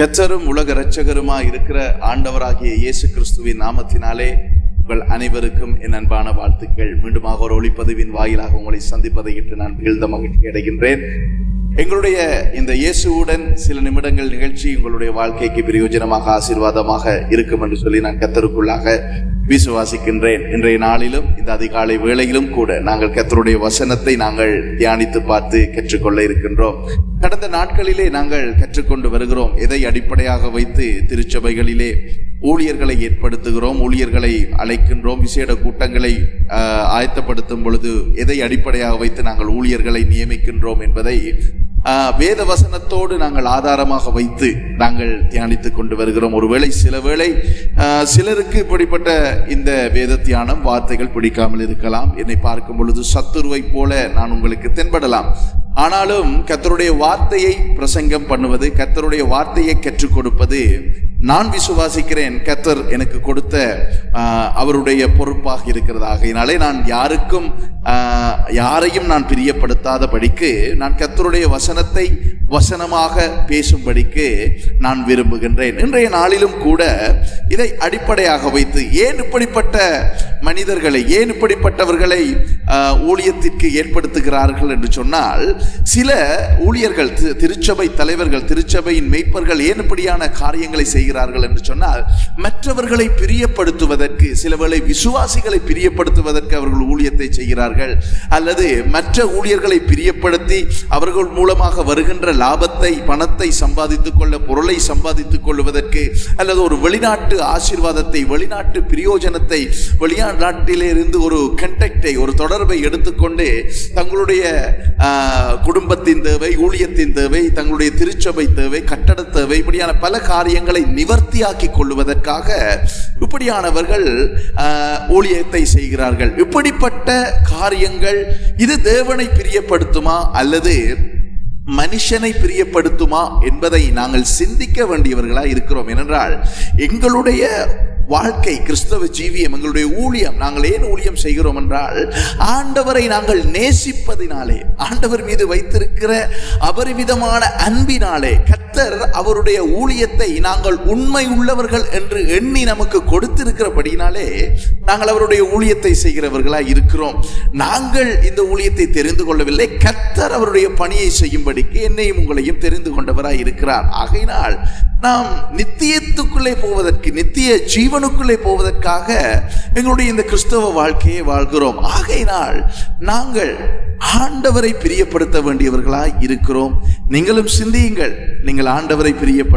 கர்த்தரும் உலக இரட்சகருமாய் இருக்கிற ஆண்டவராகிய இயேசு கிறிஸ்துவின் நாமத்தினாலே உங்கள் அனைவருக்கும் என் அன்பான வாழ்த்துக்கள். மீண்டுமாக ஒரு ஒளிப்பதிவின் வாயிலாக உங்களை சந்திப்பதை இட்டு நான் மிகுந்த மகிழ்ச்சி அடைகின்றேன். எங்களுடைய இந்த இயேசுவுடன் சில நிமிடங்கள் நிகழ்ச்சி உங்களுடைய வாழ்க்கைக்கு பிரயோஜனமாக ஆசீர்வாதமாக இருக்கும் என்று சொல்லி நான் கர்த்தருக்குள்ளாக விசுவாசிக்கின்றேன். இன்றைய நாளிலும் இந்த அதிகாலை வேளையிலும் கூட நாங்கள் கர்த்தருடைய வசனத்தை நாங்கள் தியானித்து பார்த்து கற்றுக்கொள்ள இருக்கின்றோம். கடந்த நாட்களிலே நாங்கள் கற்றுக்கொண்டு வருகிறோம். எதை அடிப்படையாக வைத்து திருச்சபைகளிலே ஊழியர்களை ஏற்படுத்துகிறோம், ஊழியர்களை அழைக்கின்றோம், விசேட கூட்டங்களை ஆயத்தப்படுத்தும் பொழுது எதை அடிப்படையாக வைத்து நாங்கள் ஊழியர்களை நியமிக்கின்றோம் என்பதை வேத வசனத்தோடு நாங்கள் ஆதாரமாக வைத்து நாங்கள் தியானித்துக் கொண்டு வருகிறோம். ஒருவேளை சிலருக்கு இப்படிப்பட்ட இந்த வேத தியானம் வார்த்தைகள் பிடிக்காமல் இருக்கலாம். என்னை பார்க்கும் பொழுது சத்துருவை போல நான் உங்களுக்கு தென்படலாம். ஆனாலும் கர்த்தருடைய வார்த்தையை பிரசங்கம் பண்ணுவது, கர்த்தருடைய வார்த்தையை கற்றுக் கொடுப்பது நான் விசுவாசிக்கிறேன் கர்த்தர் எனக்கு கொடுத்த அவருடைய பொறுப்பாக இருக்கிறதாக. இதனாலே நான் யாரையும் நான் பிரியப்படுத்தாதபடிக்கு நான் கர்த்தருடைய வசனத்தை வசனமாக பேசும்படிக்கு நான் விரும்புகின்றேன். இன்றைய நாளிலும் கூட இதை அடிப்படையாக வைத்து ஏன் இப்படிப்பட்ட மனிதர்களை, ஏன் இப்படிப்பட்டவர்களை ஊழியத்திற்கு ஏற்படுத்துகிறார்கள் என்று சொன்னால், சில ஊழியர்கள், திருச்சபை தலைவர்கள், திருச்சபையின் மேய்ப்பர்கள் ஏன் இப்படியான காரியங்களை செய்கிறார்கள் என்று சொன்னால், மற்றவர்களை பிரியப்படுத்துவதற்கு, சிலவேளை விசுவாசிகளை பிரியப்படுத்துவதற்கு அவர்கள் ஊழியத்தை செய்கிறார்கள். அல்லது மற்ற ஊழியர்களை பிரியப்படுத்தி அவர்கள் மூலமாக வருகின்ற லாபத்தை, பணத்தை சம்பாதித்துக் கொள்ள, பொருளை சம்பாதித்துக் கொள்வதற்கு, அல்லது ஒரு வெளிநாட்டு ஆசீர்வாதத்தை, வெளிநாட்டு பிரயோஜனத்தை, வெளிநாட்டிலே இருந்து ஒரு கண்டக்டை, ஒரு தொடர்பை எடுத்துக்கொண்டு தங்களுடைய குடும்பத்தின் தேவை, ஊழியத்தின் தேவை, தங்களுடைய திருச்சபை தேவை, கட்டட தேவை, இப்படியான பல காரியங்களை நிவர்த்தியாக்கி கொள்வதற்காக இப்படியானவர்கள் ஊழியத்தை செய்கிறார்கள். இப்படிப்பட்ட காரியங்கள் இது தேவனை பிரியப்படுத்துமா அல்லது மனுஷனை பிரியப்படுத்துமா என்பதை நாங்கள் சிந்திக்க வேண்டியவர்களாக இருக்கிறோம். ஏனென்றால் எங்களுடைய வாழ்க்கை, கிறிஸ்தவ ஜீவியம், எங்களுடைய ஊழியம், நாங்கள் ஏன் ஊழியம் செய்கிறோம் என்றால், ஆண்டவரை நாங்கள் நேசிப்பதினாலே, ஆண்டவர் மீது வைத்திருக்கிற அபரிமிதமான அன்பினாலே, கர்த்தர் அவருடைய ஊழியத்தை நாங்கள் உண்மை உள்ளவர்கள் என்று எண்ணி நமக்கு கொடுத்திருக்கிறபடினாலே நாங்கள் அவருடைய ஊழியத்தை செய்கிறவர்களாக இருக்கிறோம். நாங்கள் இந்த ஊழியத்தை தெரிந்து கொள்ளவில்லை, கர்த்தர் அவருடைய பணியை செய்யும்படிக்கு என்னையும் உங்களையும் தெரிந்து கொண்டவராய் இருக்கிறார். ஆகையினால் நாம் நித்தியத்துக்குள்ளே போவதற்கு, நித்திய ஜீவனுக்குள்ளே போவதற்காக எங்களுடைய இந்த கிறிஸ்தவ வாழ்க்கையை வாழ்கிறோம். ஆகையினால் நாங்கள் ஆண்டவரை பிரியப்படுத்த வேண்டியவர்களாய் இருக்கிறோம். நீங்களும் சிந்தியுங்கள், நீங்கள் ஆண்டவரை பிரியப்படுத்த